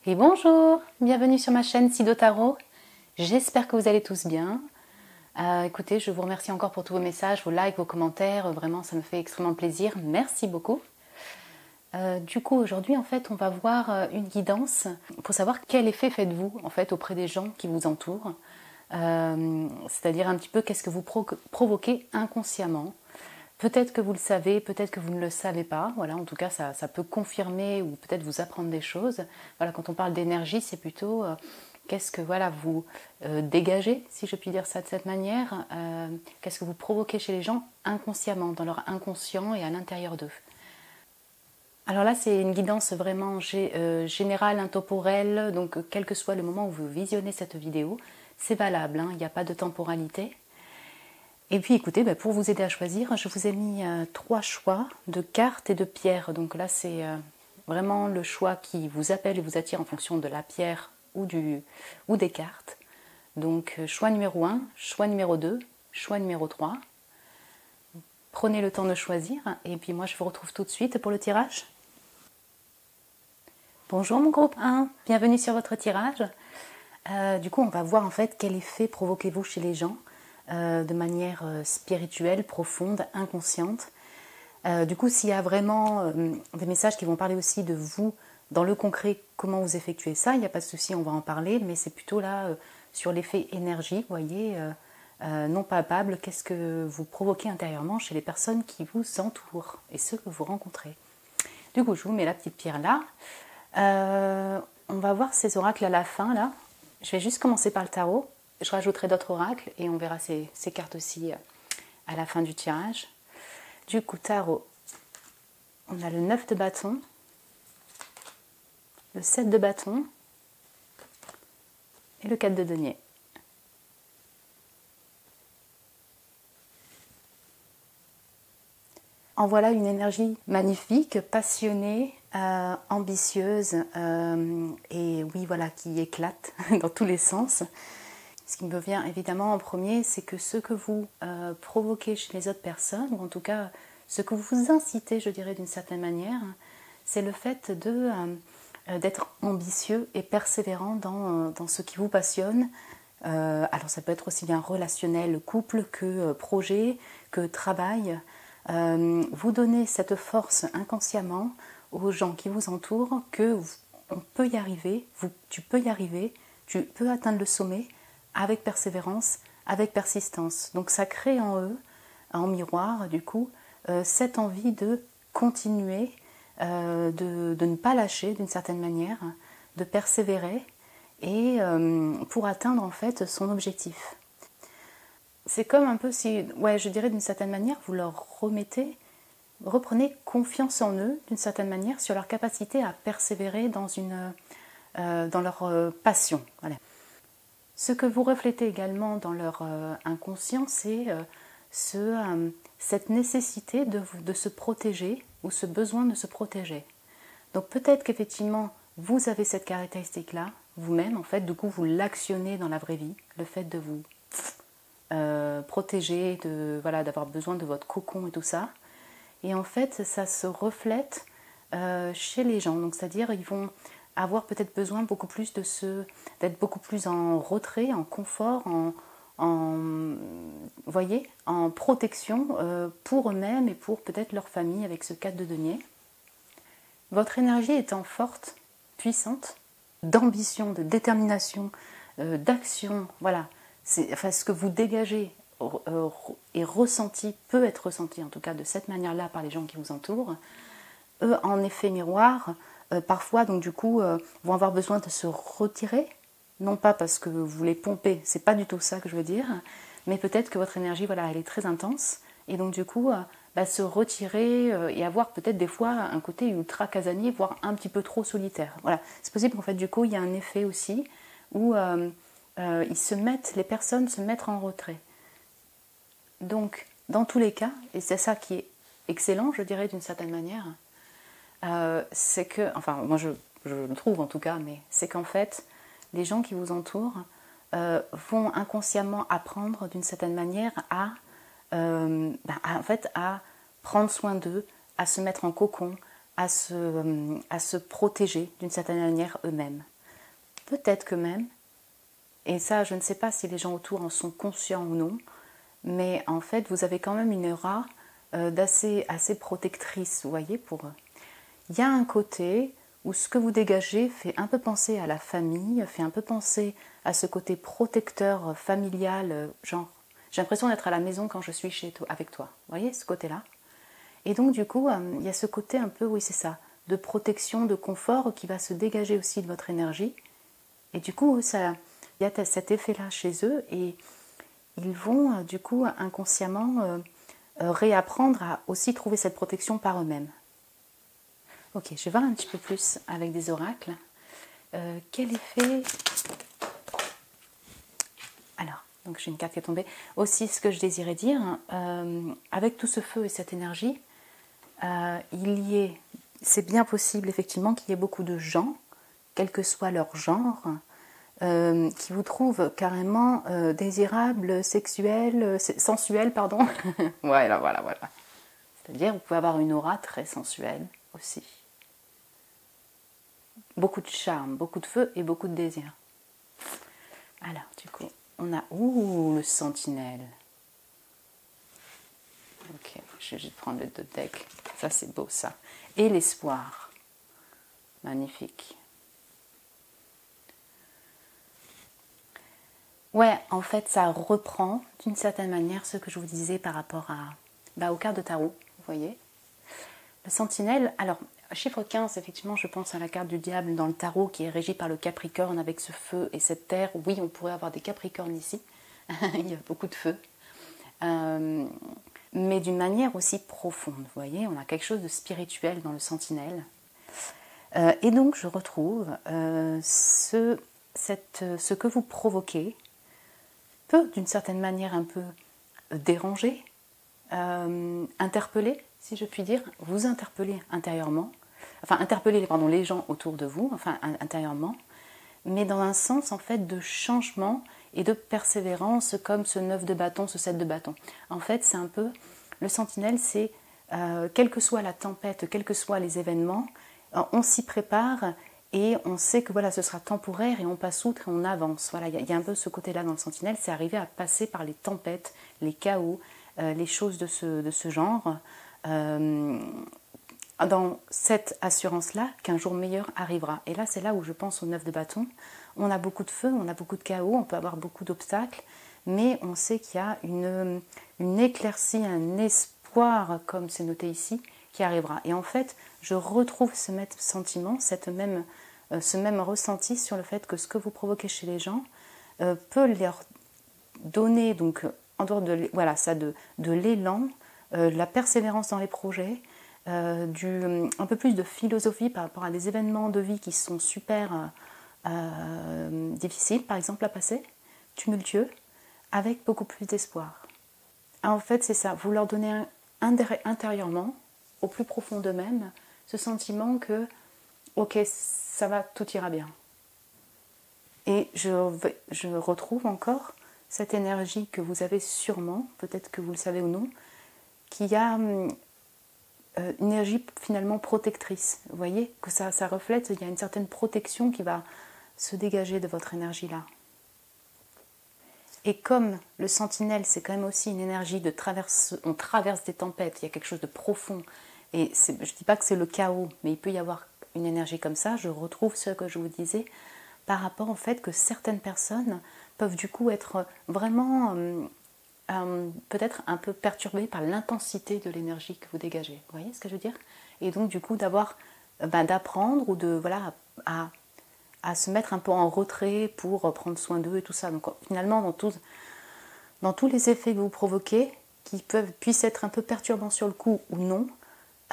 Et bonjour, bienvenue sur ma chaîne Sido Tarot. J'espère que vous allez tous bien. Écoutez, je vous remercie encore pour tous vos messages, vos likes, vos commentaires. Vraiment, ça me fait extrêmement plaisir. Merci beaucoup. Du coup, aujourd'hui, en fait, on va voir une guidance pour savoir quel effet faites-vous en fait auprès des gens qui vous entourent. C'est-à-dire un petit peu qu'est-ce que vous provoquez inconsciemment. Peut-être que vous le savez, peut-être que vous ne le savez pas. Voilà, en tout cas, ça peut confirmer ou peut-être vous apprendre des choses. Voilà, quand on parle d'énergie, c'est plutôt qu'est-ce que voilà vous dégagez, si je puis dire ça de cette manière. Qu'est-ce que vous provoquez chez les gens inconsciemment, dans leur inconscient et à l'intérieur d'eux. Alors là, c'est une guidance vraiment générale, intemporelle. Donc, quel que soit le moment où vous visionnez cette vidéo, c'est valable. Hein, il n'y a pas de temporalité. Et puis écoutez, pour vous aider à choisir, je vous ai mis 3 choix de cartes et de pierres. Donc là, c'est vraiment le choix qui vous appelle et vous attire en fonction de la pierre ou des cartes. Donc choix numéro 1, choix numéro 2, choix numéro 3. Prenez le temps de choisir et puis moi je vous retrouve tout de suite pour le tirage. Bonjour mon groupe 1, bienvenue sur votre tirage. Du coup, on va voir en fait quel effet provoquez-vous chez les gens. De manière spirituelle, profonde, inconsciente. Du coup, s'il y a vraiment des messages qui vont parler aussi de vous, dans le concret, comment vous effectuez ça, il n'y a pas de souci, on va en parler, mais c'est plutôt là sur l'effet énergie, vous voyez, non palpable, qu'est-ce que vous provoquez intérieurement chez les personnes qui vous entourent et ceux que vous rencontrez. Du coup, je vous mets la petite pierre là. On va voir ces oracles à la fin, là. Je vais juste commencer par le tarot. Je rajouterai d'autres oracles et on verra ces cartes aussi à la fin du tirage. Du coup, tarot, on a le 9 de bâton, le 7 de bâton et le 4 de denier. En voilà une énergie magnifique, passionnée, ambitieuse et oui, voilà, qui éclate dans tous les sens. Ce qui me vient évidemment en premier, c'est que ce que vous provoquez chez les autres personnes, ou en tout cas ce que vous incitez, je dirais d'une certaine manière, c'est le fait d'être ambitieux et persévérant dans ce qui vous passionne. Alors ça peut être aussi bien relationnel, couple, que projet, que travail. Vous donnez cette force inconsciemment aux gens qui vous entourent que on peut y arriver, tu peux y arriver, tu peux atteindre le sommet, avec persévérance, avec persistance. Donc ça crée en eux, en miroir du coup, cette envie de continuer, de ne pas lâcher d'une certaine manière, de persévérer et pour atteindre en fait son objectif. C'est comme un peu si, ouais, je dirais d'une certaine manière, vous leur reprenez confiance en eux d'une certaine manière sur leur capacité à persévérer dans leur passion. Voilà. Ce que vous reflétez également dans leur inconscient, c'est cette nécessité de se protéger ou ce besoin de se protéger. Donc peut-être qu'effectivement, vous avez cette caractéristique-là, vous-même, en fait, du coup, vous l'actionnez dans la vraie vie, le fait de vous protéger, d'avoir besoin de votre cocon et tout ça. Et en fait, ça se reflète chez les gens. Donc c'est-à-dire, ils vont avoir peut-être besoin beaucoup plus d'être beaucoup plus en retrait, en confort, en protection pour eux-mêmes et pour peut-être leur famille avec ce 4 de denier. Votre énergie étant forte, puissante, d'ambition, de détermination, d'action, voilà, ce que vous dégagez est ressenti, peut être ressenti en tout cas de cette manière-là par les gens qui vous entourent. Eux, en effet miroir, parfois, donc du coup, vont avoir besoin de se retirer, non pas parce que vous les pompez, c'est pas du tout ça que je veux dire, mais peut-être que votre énergie, voilà, elle est très intense, et donc du coup, se retirer et avoir peut-être des fois un côté ultra casanier, voire un petit peu trop solitaire. Voilà, c'est possible qu'en fait, du coup, il y a un effet aussi où les personnes se mettent en retrait. Donc, dans tous les cas, et c'est ça qui est excellent, je dirais d'une certaine manière, c'est que, enfin moi je le trouve en tout cas, mais c'est qu'en fait les gens qui vous entourent vont inconsciemment apprendre d'une certaine manière à prendre soin d'eux, à se mettre en cocon, à se protéger d'une certaine manière eux-mêmes. peut-être que même, et ça je ne sais pas si les gens autour en sont conscients ou non, mais en fait vous avez quand même une aura assez protectrice, vous voyez, pour eux. Il y a un côté où ce que vous dégagez fait un peu penser à la famille, fait un peu penser à ce côté protecteur familial, genre j'ai l'impression d'être à la maison quand je suis chez toi, avec toi, vous voyez ce côté-là. Et donc du coup, il y a ce côté un peu, oui c'est ça, de protection, de confort qui va se dégager aussi de votre énergie. Et du coup, il y a cet effet-là chez eux et ils vont du coup inconsciemment réapprendre à aussi trouver cette protection par eux-mêmes. Ok, je vais voir un petit peu plus avec des oracles. Quel effet... Alors, donc j'ai une carte qui est tombée. Aussi, ce que je désirais dire, avec tout ce feu et cette énergie, c'est bien possible effectivement qu'il y ait beaucoup de gens, quel que soit leur genre, qui vous trouvent carrément désirables, sensuels, pardon. Voilà. C'est-à-dire, vous pouvez avoir une aura très sensuelle aussi. Beaucoup de charme, beaucoup de feu et beaucoup de désir. Alors, du coup, on a... Ouh, le sentinelle. Ok, je vais juste prendre le deux deck. Ça, c'est beau, ça. Et l'espoir. Magnifique. Ouais, en fait, ça reprend d'une certaine manière ce que je vous disais par rapport aux cartes de tarot, vous voyez. Le sentinelle, alors, chiffre 15, effectivement, je pense à la carte du diable dans le tarot qui est régie par le Capricorne avec ce feu et cette terre. Oui, on pourrait avoir des Capricornes ici. Il y a beaucoup de feu. Mais d'une manière aussi profonde, vous voyez. On a quelque chose de spirituel dans le sentinelle. Et donc, je retrouve ce que vous provoquez peut, d'une certaine manière, un peu déranger, interpeller, si je puis dire, vous interpeller intérieurement, enfin interpeller les gens autour de vous, enfin intérieurement, mais dans un sens en fait de changement et de persévérance, comme ce 9 de bâton, ce 7 de bâton. En fait, c'est un peu, le sentinelle, c'est quelle que soit la tempête, quels que soient les événements, on s'y prépare et on sait que voilà, ce sera temporaire et on passe outre et on avance. Voilà, il y a un peu ce côté-là dans le sentinelle, c'est arriver à passer par les tempêtes, les chaos, les choses de ce genre, dans cette assurance-là qu'un jour meilleur arrivera. Et là, c'est là où je pense au 9 de bâton. On a beaucoup de feu, on a beaucoup de chaos, on peut avoir beaucoup d'obstacles, mais on sait qu'il y a une éclaircie, un espoir, comme c'est noté ici, qui arrivera. Et en fait, je retrouve ce même sentiment, ce même ressenti sur le fait que ce que vous provoquez chez les gens peut leur donner, donc, en dehors de, voilà, ça, de l'élan, la persévérance dans les projets, un peu plus de philosophie par rapport à des événements de vie qui sont super difficiles, par exemple, à passer, tumultueux, avec beaucoup plus d'espoir. En fait, c'est ça, vous leur donnez intérieurement, au plus profond d'eux-mêmes, ce sentiment que, ok, ça va, tout ira bien. Et je retrouve encore cette énergie que vous avez sûrement, peut-être que vous le savez ou non, qui a une énergie finalement protectrice. Vous voyez que ça reflète, il y a une certaine protection qui va se dégager de votre énergie-là. Et comme le sentinelle, c'est quand même aussi une énergie on traverse des tempêtes, il y a quelque chose de profond. Et je ne dis pas que c'est le chaos, mais il peut y avoir une énergie comme ça. Je retrouve ce que je vous disais par rapport au fait que certaines personnes peuvent du coup être vraiment peut-être un peu perturbées par l'intensité de l'énergie que vous dégagez. Vous voyez ce que je veux dire? Et donc du coup d'apprendre ou de voilà à se mettre un peu en retrait pour prendre soin d'eux et tout ça. Donc finalement, dans tous les effets que vous provoquez, qui puissent être un peu perturbants sur le coup ou non,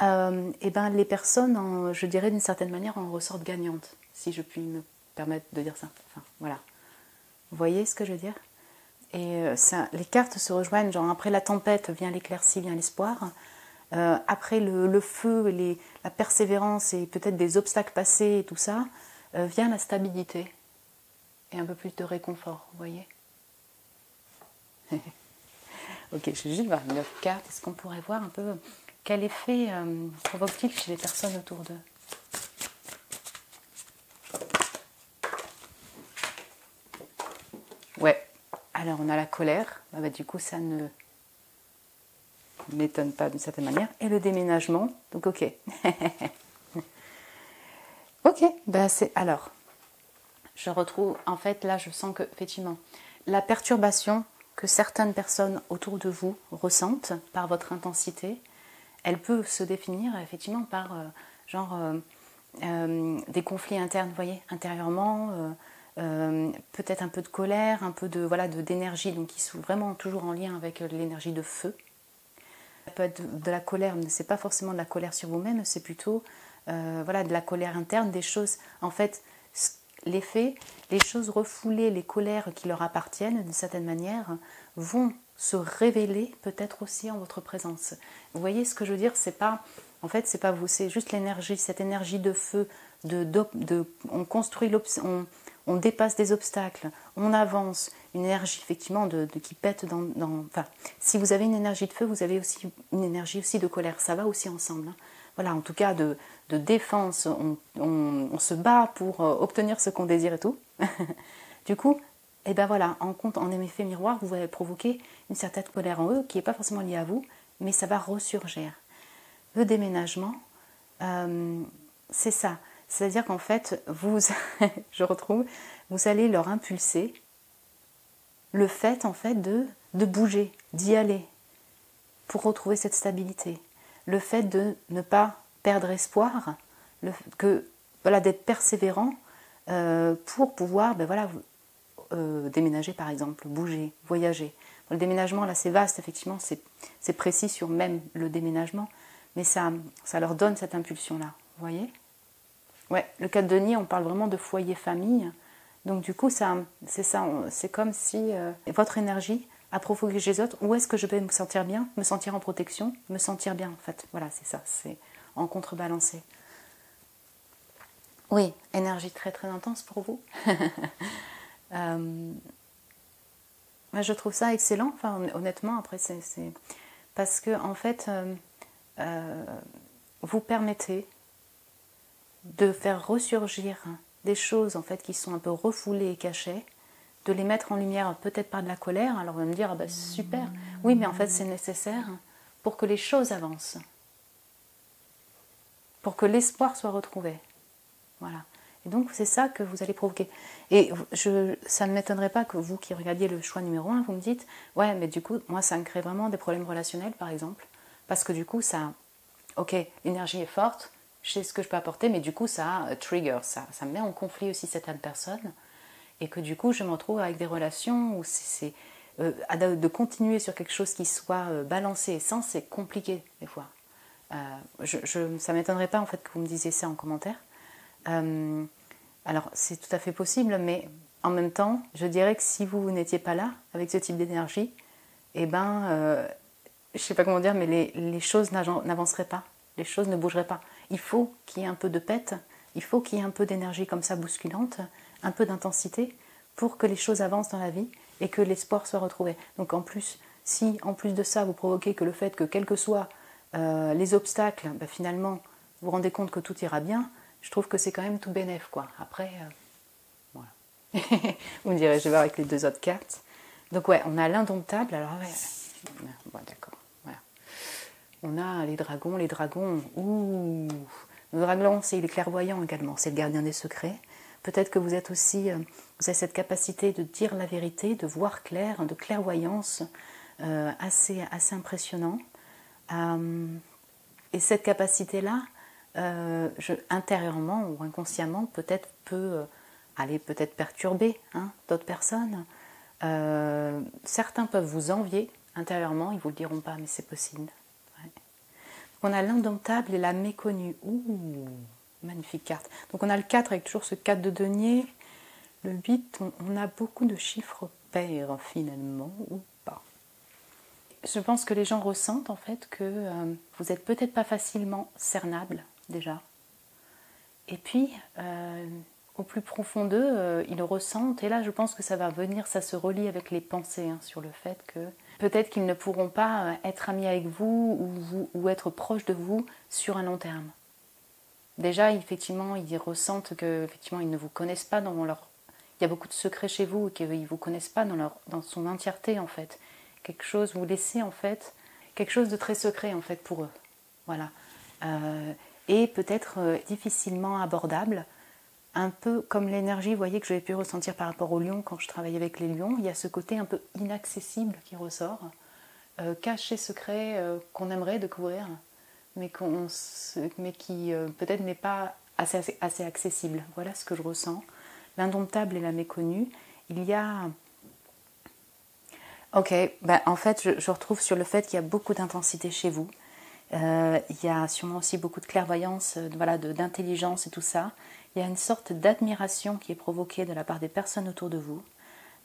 et les personnes, je dirais d'une certaine manière, en ressortent gagnantes, si je puis me permettre de dire ça. Enfin, voilà. Vous voyez ce que je veux dire? Et les cartes se rejoignent, genre après la tempête vient l'éclaircie, vient l'espoir. Après le feu, la persévérance et peut-être des obstacles passés et tout ça, vient la stabilité et un peu plus de réconfort, vous voyez. Ok, je vais juste voir une autre carte. Est-ce qu'on pourrait voir un peu quel effet provoque-t-il chez les personnes autour d'eux? Alors, on a la colère. Du coup, ça ne m'étonne pas d'une certaine manière. Et le déménagement. Donc, ok. Ok, alors, je retrouve, en fait, là, je sens que, effectivement, la perturbation que certaines personnes autour de vous ressentent par votre intensité, elle peut se définir, effectivement, par, des conflits internes, vous voyez, intérieurement, peut-être un peu de colère, un peu de, voilà, d'énergie, donc qui sont vraiment toujours en lien avec l'énergie de feu. Ça peut être de la colère, mais ce n'est pas forcément de la colère sur vous-même, c'est plutôt voilà, de la colère interne, des choses, en fait, les faits, les choses refoulées, les colères qui leur appartiennent d'une certaine manière, vont se révéler peut-être aussi en votre présence. Vous voyez ce que je veux dire, c'est pas, en fait, c'est pas vous, c'est juste l'énergie, cette énergie de feu, on construit, on dépasse des obstacles, on avance, une énergie effectivement qui pète enfin, si vous avez une énergie de feu, vous avez aussi une énergie aussi de colère, ça va aussi ensemble. Hein. Voilà, en tout cas de défense, on se bat pour obtenir ce qu'on désire et tout. Du coup, et ben voilà, en effet miroir, vous allez provoquer une certaine colère en eux qui n'est pas forcément liée à vous, mais ça va ressurgir. Le déménagement, c'est ça. C'est-à-dire qu'en fait, je retrouve, vous allez leur impulser le fait en fait de bouger, d'y aller, pour retrouver cette stabilité. Le fait de ne pas perdre espoir, voilà, d'être persévérant pour pouvoir déménager par exemple, bouger, voyager. Le déménagement, là c'est vaste, effectivement, c'est précis sur même le déménagement, mais ça leur donne cette impulsion-là, vous voyez ? Ouais, le 4 de denier, on parle vraiment de foyer-famille, donc du coup, c'est ça, c'est comme si votre énergie a provoqué chez les autres, où est-ce que je vais me sentir bien, me sentir en protection, me sentir bien en fait. Voilà, c'est ça, c'est en contrebalancé. Oui, énergie très très intense pour vous. Je trouve ça excellent, enfin, honnêtement, après c'est parce que en fait, vous permettez de faire ressurgir des choses en fait qui sont un peu refoulées et cachées, de les mettre en lumière peut-être par de la colère. Alors on va me dire, super, oui mais en fait c'est nécessaire pour que les choses avancent, pour que l'espoir soit retrouvé. Voilà. Et donc c'est ça que vous allez provoquer. Et ça ne m'étonnerait pas que vous qui regardiez le choix numéro 1, vous me dites, ouais mais du coup moi ça me crée vraiment des problèmes relationnels par exemple, parce que du coup ça, ok, l'énergie est forte, je sais ce que je peux apporter, mais du coup ça trigger, ça me met en conflit aussi certaines personnes, et que du coup je me retrouve avec des relations où de continuer sur quelque chose qui soit balancé et sain, c'est compliqué des fois. Ça ne m'étonnerait pas en fait que vous me disiez ça en commentaire. Alors c'est tout à fait possible, mais en même temps, je dirais que si vous n'étiez pas là avec ce type d'énergie, je ne sais pas comment dire, mais les choses n'avanceraient pas, les choses ne bougeraient pas. Il faut qu'il y ait un peu de pète, il faut qu'il y ait un peu d'énergie comme ça bousculante, un peu d'intensité pour que les choses avancent dans la vie et que l'espoir soit retrouvé. Donc en plus, si en plus de ça vous provoquez que le fait que quels que soient les obstacles, finalement vous vous rendez compte que tout ira bien, je trouve que c'est quand même tout bénef, quoi. Après, voilà. Vous me direz, je vais voir avec les deux autres cartes. Donc ouais, on a l'indomptable, alors ouais, bon, d'accord, voilà. On a les dragons, ouh, le dragon c'est le clairvoyant également, c'est le gardien des secrets. Peut-être que vous êtes aussi, vous avez cette capacité de dire la vérité, de voir clair, de clairvoyance, assez impressionnant. Et cette capacité-là, intérieurement ou inconsciemment, peut-être peut aller peut-être perturber d'autres personnes. Certains peuvent vous envier intérieurement, ils ne vous le diront pas, mais c'est possible. Ouais. On a l'indomptable et la méconnue. Ouh, magnifique carte. Donc on a le 4 avec toujours ce 4 de denier. Le 8, on a beaucoup de chiffres pairs finalement, ou pas. Je pense que les gens ressentent en fait que vous n'êtes peut-être pas facilement cernable déjà. Et puis, au plus profond d'eux, ils le ressentent. Et là, je pense que ça va venir, ça se relie avec les pensées sur le fait que peut-être qu'ils ne pourront pas être amis avec vous ou être proches de vous sur un long terme. Déjà, effectivement, ils ressentent que effectivement, ils ne vous connaissent pas il y a beaucoup de secrets chez vous et qu'ils ne vous connaissent pas dans son entièreté en fait. Quelque chose, vous laissez en fait quelque chose de très secret en fait pour eux. Voilà. Et peut-être difficilement abordable, un peu comme l'énergie, vous voyez, que j'avais pu ressentir par rapport aux lions quand je travaillais avec les lions. Il y a ce côté un peu inaccessible qui ressort, caché, secret, qu'on aimerait découvrir, mais qui peut-être n'est pas assez accessible. Voilà ce que je ressens. L'indomptable et la méconnue. Il y a... Ok, en fait, je retrouve sur le fait qu'il y a beaucoup d'intensité chez vous. Il y a sûrement aussi beaucoup de clairvoyance, voilà, d'intelligence et tout ça. Il y a une sorte d'admiration qui est provoquée de la part des personnes autour de vous,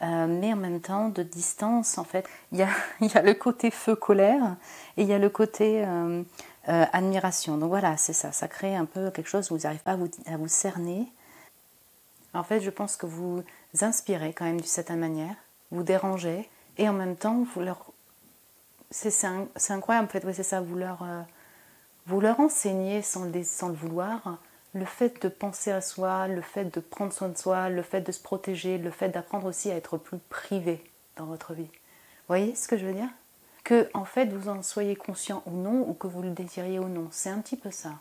mais en même temps de distance en fait. Il y a le côté feu-colère et il y a le côté admiration. Donc voilà, c'est ça, ça crée un peu quelque chose où vous n'arrivez pas à vous cerner. En fait, je pense que vous inspirez quand même d'une certaine manière, vous dérangez et en même temps vous leur... C'est incroyable en fait, ouais, c'est ça, vous leur enseignez sans le vouloir le fait de penser à soi, le fait de prendre soin de soi, le fait de se protéger, le fait d'apprendre aussi à être plus privé dans votre vie. Vous voyez ce que je veux dire? Que en fait vous en soyez conscient ou non, ou que vous le désiriez ou non, c'est un petit peu ça.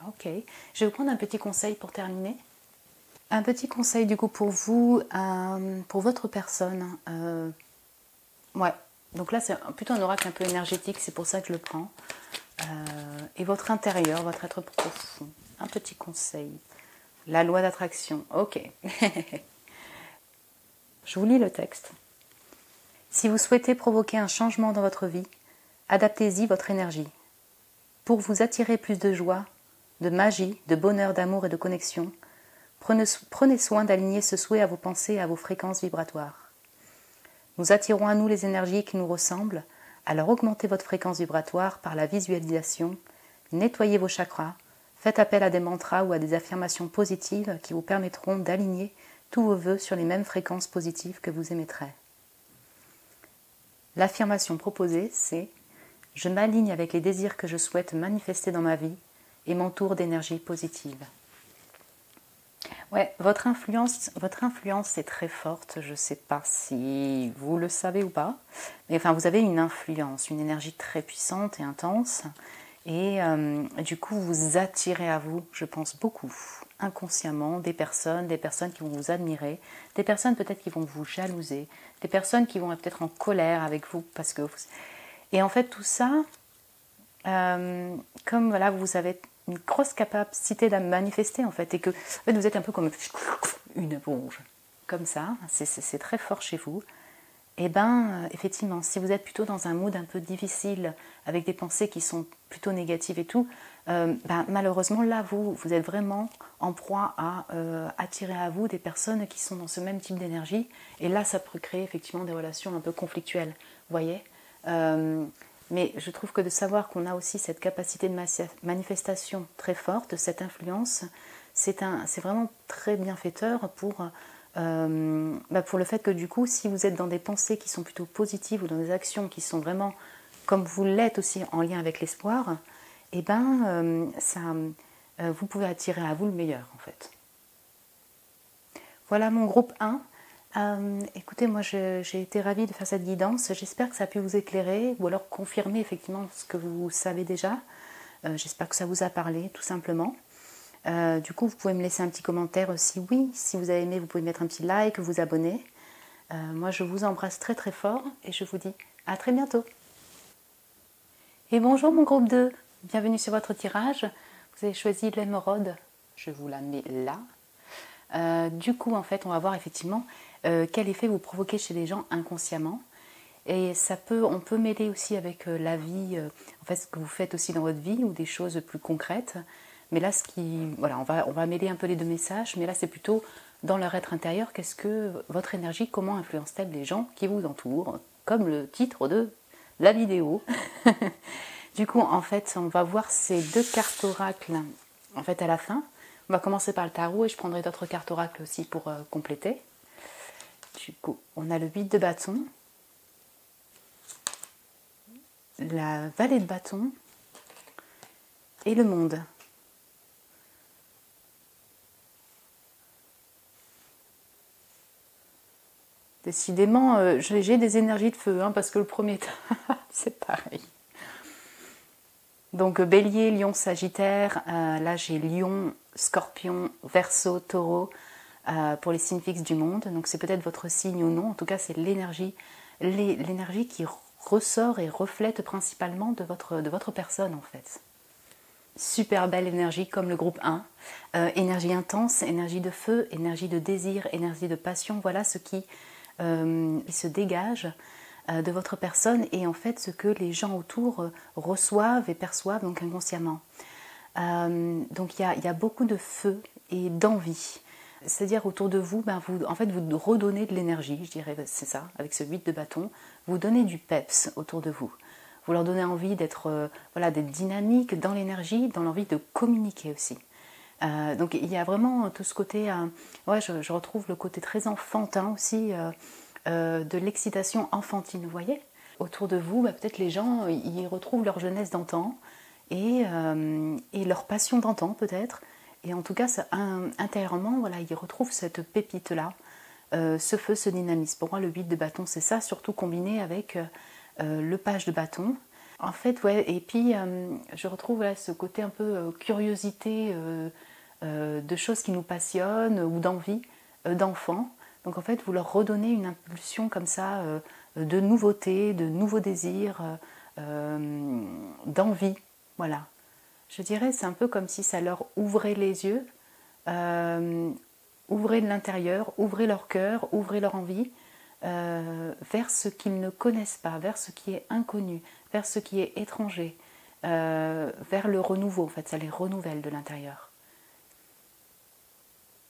Ok, je vais vous prendre un petit conseil pour terminer. Un petit conseil du coup pour vous, pour votre personne. Ouais, donc là c'est plutôt un oracle un peu énergétique, c'est pour ça que je le prends. Et votre intérieur, votre être profond. Un petit conseil. La loi d'attraction. Ok. Je vous lis le texte. Si vous souhaitez provoquer un changement dans votre vie, adaptez-y votre énergie. Pour vous attirer plus de joie, de magie, de bonheur, d'amour et de connexion, prenez soin d'aligner ce souhait à vos pensées et à vos fréquences vibratoires. Nous attirons à nous les énergies qui nous ressemblent, alors augmentez votre fréquence vibratoire par la visualisation, nettoyez vos chakras, faites appel à des mantras ou à des affirmations positives qui vous permettront d'aligner tous vos vœux sur les mêmes fréquences positives que vous émettrez. L'affirmation proposée, c'est « Je m'aligne avec les désirs que je souhaite manifester dans ma vie et m'entoure d'énergie positive ». Ouais, votre influence est très forte. Je ne sais pas si vous le savez ou pas, mais enfin, vous avez une influence, une énergie très puissante et intense. Et du coup, vous attirez à vous, je pense beaucoup, inconsciemment, des personnes qui vont vous admirer, des personnes peut-être qui vont vous jalouser, des personnes qui vont être peut-être en colère avec vous. Et en fait, tout ça, comme voilà, vous avez une grosse capacité de manifester en fait, et que en fait, vous êtes un peu comme une éponge, comme ça, c'est très fort chez vous. Et effectivement, si vous êtes plutôt dans un mood un peu difficile, avec des pensées qui sont plutôt négatives et tout, malheureusement là, vous êtes vraiment en proie à attirer à vous des personnes qui sont dans ce même type d'énergie, et là, ça peut créer effectivement des relations un peu conflictuelles, vous voyez. Mais je trouve que de savoir qu'on a aussi cette capacité de manifestation très forte, cette influence, c'est vraiment très bienfaiteur pour le fait que du coup, si vous êtes dans des pensées qui sont plutôt positives ou dans des actions qui sont vraiment, comme vous l'êtes aussi, en lien avec l'espoir, vous pouvez attirer à vous le meilleur en fait. Voilà mon groupe 1. Écoutez, moi j'ai été ravie de faire cette guidance. J'espère que ça a pu vous éclairer ou alors confirmer effectivement ce que vous savez déjà. J'espère que ça vous a parlé tout simplement. Du coup, vous pouvez me laisser un petit commentaire si oui. Si vous avez aimé, vous pouvez mettre un petit like, vous abonner. Moi, je vous embrasse très très fort et je vous dis à très bientôt. Et bonjour mon groupe 2. Bienvenue sur votre tirage. Vous avez choisi l'émeraude. Je vous la mets là. Du coup, en fait, on va voir effectivement quel effet vous provoquez chez les gens inconsciemment. Et on peut mêler aussi avec la vie, en fait, ce que vous faites aussi dans votre vie ou des choses plus concrètes. Mais là, on va mêler un peu les deux messages, mais là, c'est plutôt dans leur être intérieur. Qu'est-ce que votre énergie, comment influence-t-elle les gens qui vous entourent, comme le titre de la vidéo. Du coup, en fait, on va voir ces deux cartes oracles en fait, à la fin. On va commencer par le tarot et je prendrai d'autres cartes oracles aussi pour compléter. Du coup, on a le 8 de bâton, la vallée de bâton et le monde. Décidément, j'ai des énergies de feu, hein, parce que le premier temps, c'est pareil. Donc Bélier, Lion, Sagittaire, là j'ai Lion, Scorpion, Verseau, Taureau pour les signes fixes du monde. Donc c'est peut-être votre signe ou non, en tout cas c'est l'énergie qui ressort et reflète principalement de votre personne en fait. Super belle énergie comme le groupe 1, énergie intense, énergie de feu, énergie de désir, énergie de passion, voilà ce qui se dégage de votre personne et en fait ce que les gens autour reçoivent et perçoivent donc inconsciemment. Donc il y a beaucoup de feu et d'envie. C'est-à-dire autour de vous, vous redonnez de l'énergie, je dirais, c'est ça, avec ce 8 de bâton, vous donnez du peps autour de vous. Vous leur donnez envie d'être dynamique dans l'énergie, dans l'envie de communiquer aussi. Donc il y a vraiment tout ce côté, je retrouve le côté très enfantin aussi, de l'excitation enfantine, vous voyez. Autour de vous, peut-être les gens, ils retrouvent leur jeunesse d'antan et leur passion d'antan peut-être. Et en tout cas, intérieurement, ils retrouvent cette pépite-là, ce feu, ce dynamisme. Pour moi, le 8 de bâton, c'est ça, surtout combiné avec le page de bâton. En fait, et puis je retrouve ce côté un peu curiosité de choses qui nous passionnent ou d'envie d'enfants. Donc en fait, vous leur redonnez une impulsion comme ça de nouveauté, de nouveaux désirs, d'envie. Voilà. Je dirais, c'est un peu comme si ça leur ouvrait les yeux, ouvrait de l'intérieur, ouvrait leur cœur, ouvrait leur envie vers ce qu'ils ne connaissent pas, vers ce qui est inconnu, vers ce qui est étranger, vers le renouveau. En fait, ça les renouvelle de l'intérieur.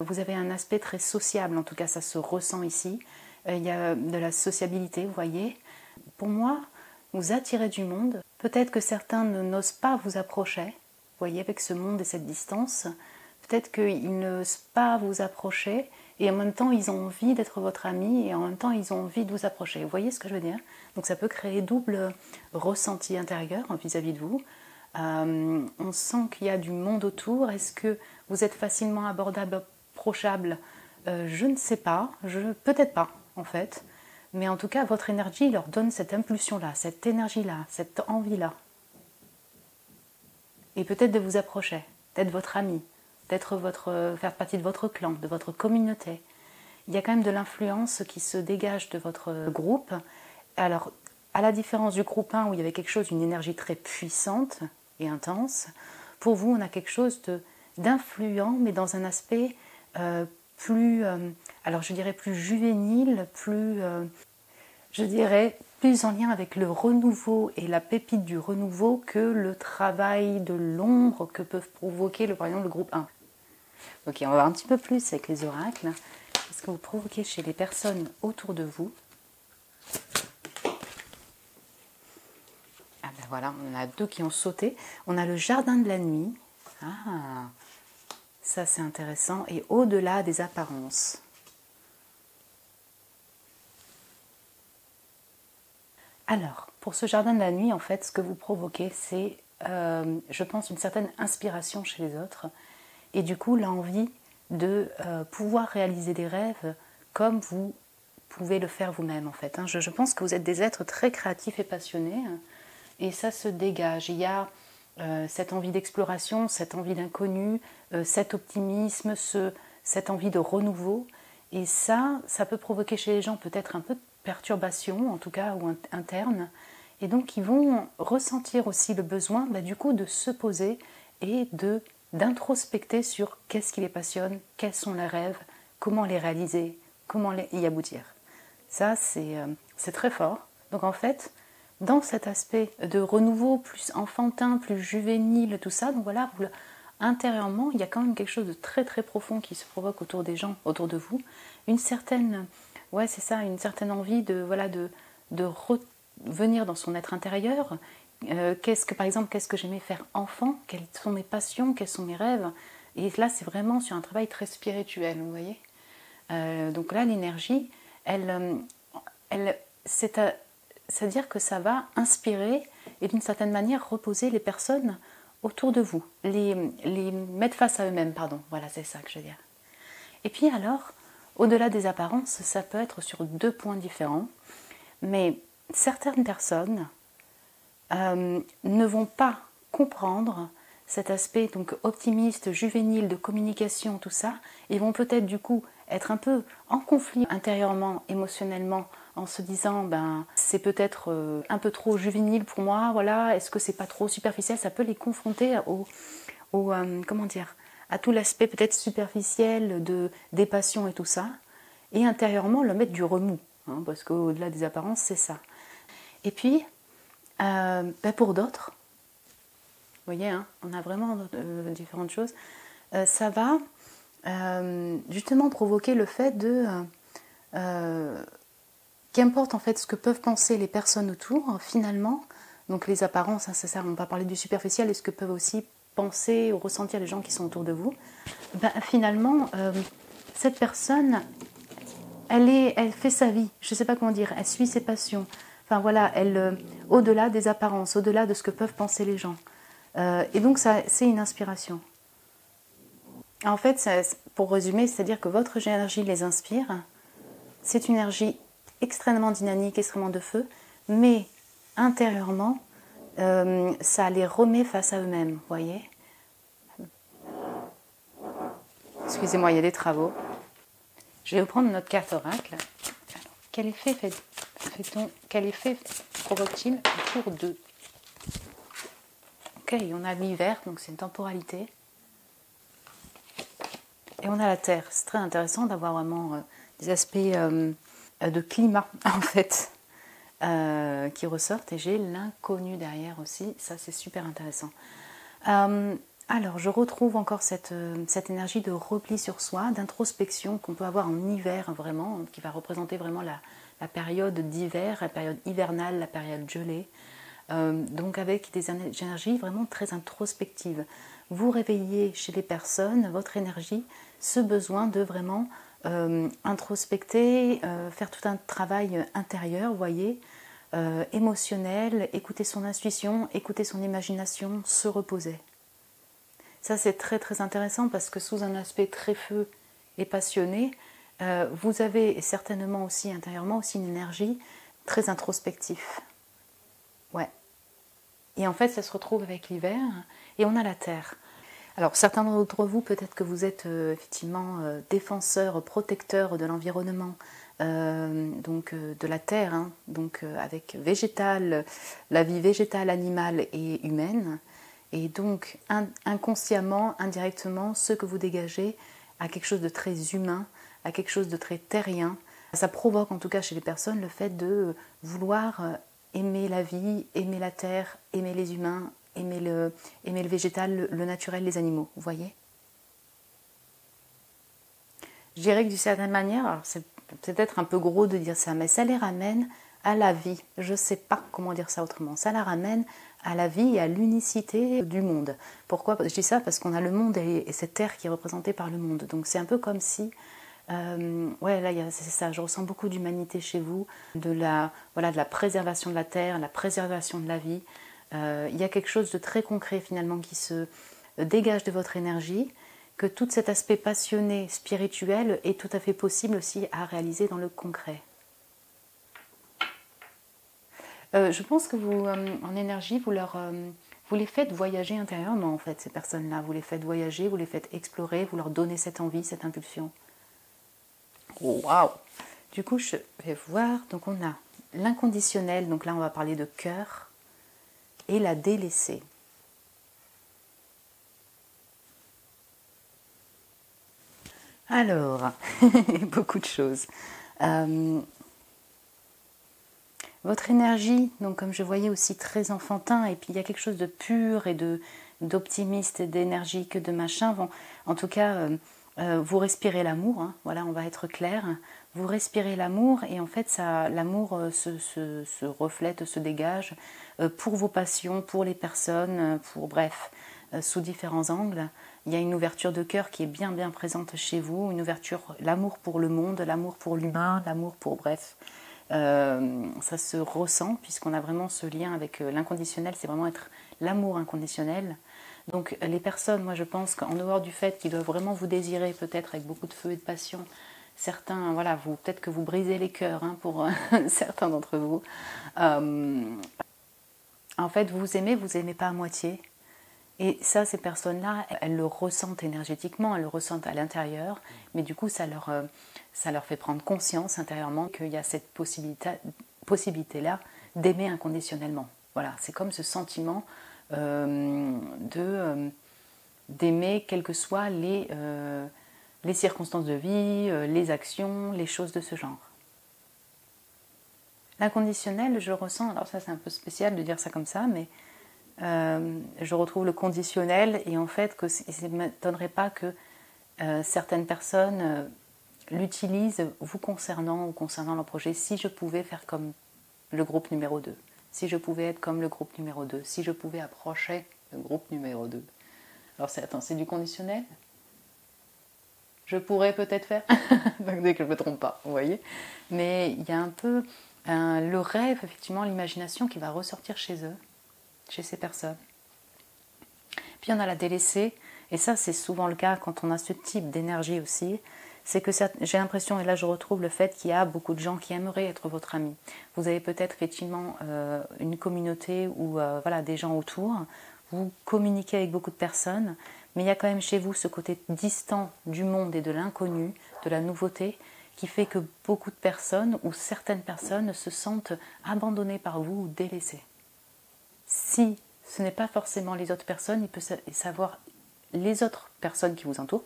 Vous avez un aspect très sociable, en tout cas ça se ressent ici. Il y a de la sociabilité, vous voyez. Pour moi, vous attirez du monde. Peut-être que certains n'osent pas vous approcher, vous voyez, avec ce monde et cette distance. Peut-être qu'ils n'osent pas vous approcher et en même temps ils ont envie d'être votre ami et en même temps ils ont envie de vous approcher. Vous voyez ce que je veux dire? Donc ça peut créer double ressenti intérieur vis-à-vis de vous. On sent qu'il y a du monde autour. Est-ce que vous êtes facilement abordable, approchable? Je ne sais pas, peut-être pas en fait. Mais en tout cas, votre énergie leur donne cette impulsion-là, cette énergie-là, cette envie-là. Et peut-être de vous approcher, d'être votre ami, faire partie de votre clan, de votre communauté. Il y a quand même de l'influence qui se dégage de votre groupe. Alors, à la différence du groupe 1 où il y avait quelque chose, une énergie très puissante et intense, pour vous, on a quelque chose d'influent, mais dans un aspect plus, alors je dirais plus juvénile, plus, plus en lien avec le renouveau et la pépite du renouveau que le travail de l'ombre que peuvent provoquer, par exemple, le groupe 1. Ok, on va voir un petit peu plus avec les oracles. Qu'est-ce que vous provoquez chez les personnes autour de vous? Ah ben voilà, on en a deux qui ont sauté. On a le jardin de la nuit. Ah, ça c'est intéressant. Et au-delà des apparences. Alors, pour ce jardin de la nuit, en fait, ce que vous provoquez, c'est, je pense, une certaine inspiration chez les autres. Et du coup, l'envie de pouvoir réaliser des rêves comme vous pouvez le faire vous-même, en fait. Je pense que vous êtes des êtres très créatifs et passionnés. Et ça se dégage. Il y a cette envie d'exploration, cette envie d'inconnu, cet optimisme, cette envie de renouveau. Et ça peut provoquer chez les gens peut-être un peu de perturbation, en tout cas, ou interne. Et donc, ils vont ressentir aussi le besoin, du coup, de se poser et d'introspecter sur qu'est-ce qui les passionne, quels sont les rêves, comment les réaliser, comment y aboutir. Ça, c'est très fort. Donc, en fait, dans cet aspect de renouveau plus enfantin, plus juvénile, tout ça, donc voilà, intérieurement, il y a quand même quelque chose de très très profond qui se provoque autour des gens, autour de vous. Une certaine, une certaine envie de revenir dans son être intérieur. Par exemple, qu'est-ce que j'aimais faire enfant? Quelles sont mes passions? Quels sont mes rêves? Et là, c'est vraiment sur un travail très spirituel, vous voyez. Donc là, l'énergie, c'est-à-dire que ça va inspirer et d'une certaine manière reposer les personnes autour de vous, les mettre face à eux-mêmes, pardon, voilà, c'est ça que je veux dire. Et puis alors, Au-delà des apparences, ça peut être sur deux points différents, mais certaines personnes ne vont pas comprendre cet aspect donc optimiste, juvénile, de communication, tout ça, et vont peut-être du coup être un peu en conflit intérieurement, émotionnellement, en se disant ben c'est peut-être un peu trop juvénile pour moi, voilà, est-ce que c'est pas trop superficiel? Ça peut les confronter comment dire, à tout l'aspect peut-être superficiel des passions et tout ça, et intérieurement le mettre du remous, hein, parce qu'au-delà des apparences c'est ça. Et puis pour d'autres, vous voyez, hein, on a vraiment différentes choses. Ça va justement provoquer le fait de qu'importe en fait ce que peuvent penser les personnes autour, finalement, donc les apparences, hein, c'est ça, on va parler du superficiel et ce que peuvent aussi penser ou ressentir les gens qui sont autour de vous, ben, finalement, cette personne, elle fait sa vie, je ne sais pas comment dire, elle suit ses passions, enfin voilà, au-delà des apparences, au-delà de ce que peuvent penser les gens. Et donc ça, c'est une inspiration. En fait, ça, pour résumer, c'est-à-dire que votre énergie les inspire. C'est une énergie extrêmement dynamique, extrêmement de feu, mais intérieurement, ça les remet face à eux-mêmes, vous voyez. Excusez-moi, il y a des travaux. Je vais reprendre notre carte oracle. Alors, quel effet quel effet provoque-t-il autour d'eux? Ok, on a l'hiver, donc c'est une temporalité. Et on a la Terre. C'est très intéressant d'avoir vraiment des aspects de climat, en fait, qui ressortent. Et j'ai l'inconnu derrière aussi. Ça, c'est super intéressant. Alors, je retrouve encore cette énergie de repli sur soi, d'introspection qu'on peut avoir en hiver, vraiment, qui va représenter vraiment la période d'hiver, la période hivernale, la période gelée. Donc avec des énergies vraiment très introspectives. Vous réveillez chez les personnes votre énergie, ce besoin de vraiment introspecter, faire tout un travail intérieur, vous voyez, émotionnel, écouter son intuition, écouter son imagination, se reposer. Ça c'est très très intéressant parce que sous un aspect très feu et passionné, vous avez certainement aussi intérieurement aussi une énergie très introspective. Ouais. Et en fait, ça se retrouve avec l'hiver et on a la terre. Alors, certains d'entre vous, peut-être que vous êtes effectivement défenseurs, protecteurs de l'environnement, donc de la terre, hein, donc avec végétal, la vie végétale, animale et humaine. Et donc, inconsciemment, indirectement, ce que vous dégagez a quelque chose de très humain, a quelque chose de très terrien. Ça provoque en tout cas chez les personnes le fait de vouloir aimer la vie, aimer la terre, aimer les humains, aimer le végétal, le naturel, les animaux, vous voyez? Je dirais que d'une certaine manière, alors c'est peut-être un peu gros de dire ça, mais ça les ramène à la vie. Je ne sais pas comment dire ça autrement. Ça la ramène à la vie et à l'unicité du monde. Pourquoi je dis ça? Parce qu'on a le monde et cette terre qui est représentée par le monde. Donc c'est un peu comme si... ouais, là, c'est ça, je ressens beaucoup d'humanité chez vous, de la préservation de la terre, la préservation de la vie. Il y a quelque chose de très concret finalement qui se dégage de votre énergie, que tout cet aspect passionné, spirituel est tout à fait possible aussi à réaliser dans le concret. Je pense que vous, en énergie, vous les faites voyager intérieurement en fait, ces personnes-là. Vous les faites voyager, vous les faites explorer, vous leur donnez cette envie, cette impulsion. Waouh! Du coup, je vais voir. Donc, on a l'inconditionnel. Donc là, on va parler de cœur. Et la délaissée. Alors, beaucoup de choses. Votre énergie, donc comme je voyais aussi très enfantin, et puis il y a quelque chose de pur et d'optimiste, d'énergique, de machin. Bon, en tout cas, vous respirez l'amour, hein, voilà, on va être clair. Vous respirez l'amour et en fait, l'amour se reflète, se dégage pour vos passions, pour les personnes, bref, sous différents angles. Il y a une ouverture de cœur qui est bien bien présente chez vous, une ouverture, l'amour pour le monde, l'amour pour l'humain, l'amour pour bref. Ça se ressent puisqu'on a vraiment ce lien avec l'inconditionnel, c'est vraiment être l'amour inconditionnel. Donc les personnes, moi je pense qu'en dehors du fait qu'ils doivent vraiment vous désirer peut-être avec beaucoup de feu et de passion, certains, voilà, peut-être que vous brisez les cœurs hein, pour certains d'entre vous. En fait, vous aimez pas à moitié. Et ça, ces personnes-là, elles le ressentent énergétiquement, elles le ressentent à l'intérieur, mais du coup, ça leur fait prendre conscience intérieurement qu'il y a cette possibilité-là d'aimer inconditionnellement. Voilà, c'est comme ce sentiment d'aimer quelles que soient les circonstances de vie, les actions, les choses de ce genre. L'inconditionnel, je ressens, alors ça c'est un peu spécial de dire ça comme ça, mais je retrouve le conditionnel et en fait que ça ne m'étonnerait pas que certaines personnes l'utilisent vous concernant ou concernant leur projet. Si je pouvais faire comme le groupe numéro 2, si je pouvais être comme le groupe numéro 2, si je pouvais approcher le groupe numéro 2. Alors c'est du conditionnel. Je pourrais peut-être faire, dès que je ne me trompe pas, vous voyez. Mais il y a un peu le rêve, effectivement, l'imagination qui va ressortir chez eux, chez ces personnes. Puis on a la délaissée, et ça c'est souvent le cas quand on a ce type d'énergie aussi, c'est que j'ai l'impression, et là je retrouve le fait qu'il y a beaucoup de gens qui aimeraient être votre ami. Vous avez peut-être effectivement une communauté ou voilà, des gens autour, vous communiquez avec beaucoup de personnes, mais il y a quand même chez vous ce côté distant du monde et de l'inconnu, de la nouveauté, qui fait que beaucoup de personnes ou certaines personnes se sentent abandonnées par vous ou délaissées. Si ce n'est pas forcément les autres personnes, il peut savoir les autres personnes qui vous entourent,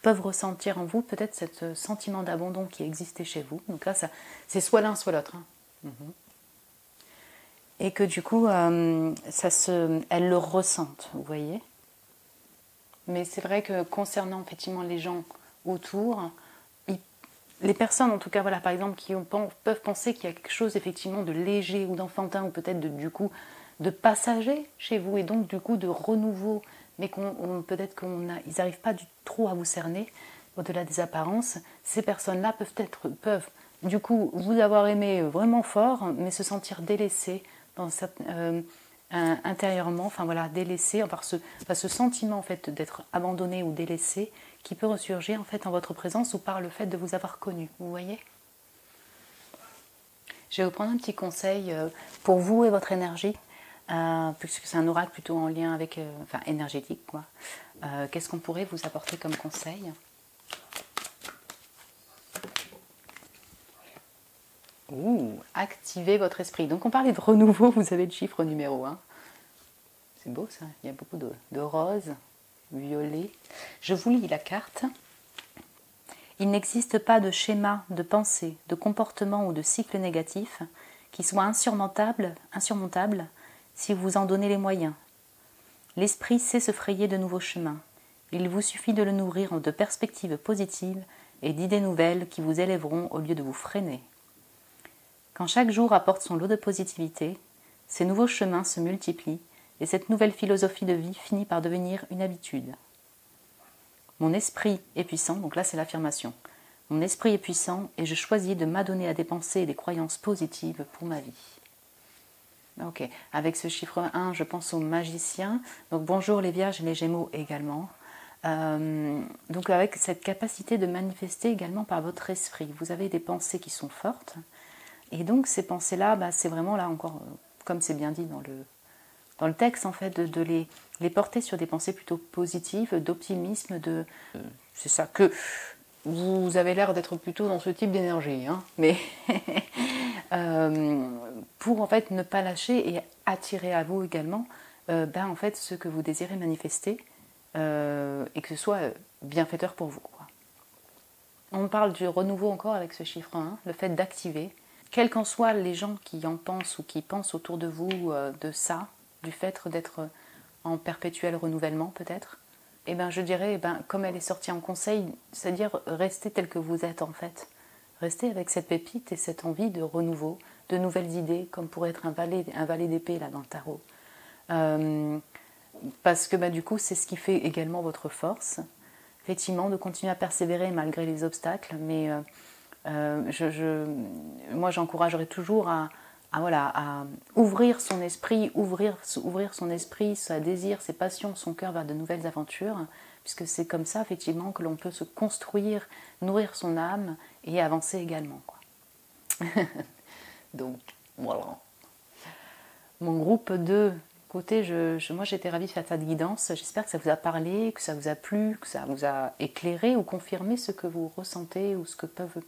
peuvent ressentir en vous peut-être ce sentiment d'abandon qui existait chez vous. Donc là, c'est soit l'un, soit l'autre. Hein. Et que du coup, elles le ressentent, vous voyez. Mais c'est vrai que concernant effectivement les gens autour, les personnes en tout cas, voilà, par exemple, qui peuvent penser qu'il y a quelque chose effectivement de léger ou d'enfantin ou peut-être du coup de passager chez vous et donc du coup de renouveau, mais peut-être qu'ils n'arrivent pas trop à vous cerner au-delà des apparences, ces personnes-là peuvent du coup vous avoir aimé vraiment fort, mais se sentir délaissées intérieurement, enfin voilà, délaissées, ce sentiment en fait d'être abandonné ou délaissé qui peut ressurgir en fait en votre présence ou par le fait de vous avoir connu, vous voyez. Je vais vous prendre un petit conseil pour vous et votre énergie. Puisque c'est un oracle plutôt en lien avec, énergétique, quoi. Qu'est-ce qu'on pourrait vous apporter comme conseil ? Activez votre esprit. Donc on parlait de renouveau, vous avez le chiffre numéro 1. C'est beau ça, il y a beaucoup de roses, violets. Je vous lis la carte. Il n'existe pas de schéma, de pensée, de comportement ou de cycle négatif qui soit insurmontable si vous en donnez les moyens. L'esprit sait se frayer de nouveaux chemins. Il vous suffit de le nourrir de perspectives positives et d'idées nouvelles qui vous élèveront au lieu de vous freiner. Quand chaque jour apporte son lot de positivité, ces nouveaux chemins se multiplient et cette nouvelle philosophie de vie finit par devenir une habitude. Mon esprit est puissant, donc là c'est l'affirmation. Mon esprit est puissant et je choisis de m'adonner à des pensées et des croyances positives pour ma vie. Ok, avec ce chiffre 1, je pense aux magiciens. Donc bonjour les vierges et les gémeaux également. Donc avec cette capacité de manifester également par votre esprit. Vous avez des pensées qui sont fortes. Et donc ces pensées-là, c'est vraiment là encore, comme c'est bien dit dans le texte en fait, de les porter sur des pensées plutôt positives, d'optimisme, c'est ça que vous avez l'air d'être plutôt dans ce type d'énergie, hein, mais pour en fait ne pas lâcher et attirer à vous également en fait ce que vous désirez manifester et que ce soit bienfaiteur pour vous, quoi. On parle du renouveau encore avec ce chiffre 1, le fait d'activer, quels qu'en soient les gens qui en pensent ou qui pensent autour de vous de ça, du fait d'être en perpétuel renouvellement peut-être, je dirais, comme elle est sortie en conseil, c'est-à-dire restez tel que vous êtes en fait. Restez avec cette pépite et cette envie de renouveau, de nouvelles idées, comme pourrait être un valet d'épée là dans le tarot. Parce que du coup, c'est ce qui fait également votre force. Effectivement, de continuer à persévérer malgré les obstacles, mais moi j'encouragerais toujours à ouvrir son esprit, ouvrir son esprit, sa désir, ses passions, son cœur vers de nouvelles aventures, puisque c'est comme ça effectivement que l'on peut se construire, nourrir son âme et avancer également, quoi. Donc voilà. Mon groupe 2, écoutez, moi j'étais ravie de faire cette guidance, j'espère que ça vous a parlé, que ça vous a plu, que ça vous a éclairé ou confirmé ce que vous ressentez ou ce que peuvent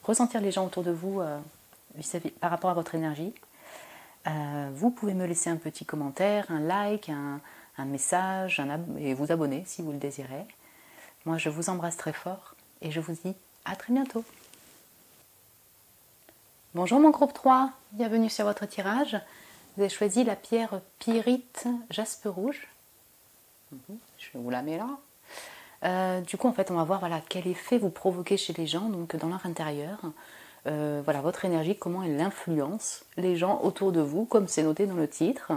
ressentir les gens autour de vous par rapport à votre énergie. Vous pouvez me laisser un petit commentaire, un like, un message et vous abonner si vous le désirez. Moi je vous embrasse très fort et je vous dis à très bientôt. Bonjour mon groupe 3, bienvenue sur votre tirage. Vous avez choisi la pierre pyrite jaspe rouge. Je vous la mets là. Du coup, en fait, on va voir voilà, quel effet vous provoquez chez les gens, donc dans leur intérieur. Voilà, votre énergie, comment elle influence les gens autour de vous, comme c'est noté dans le titre.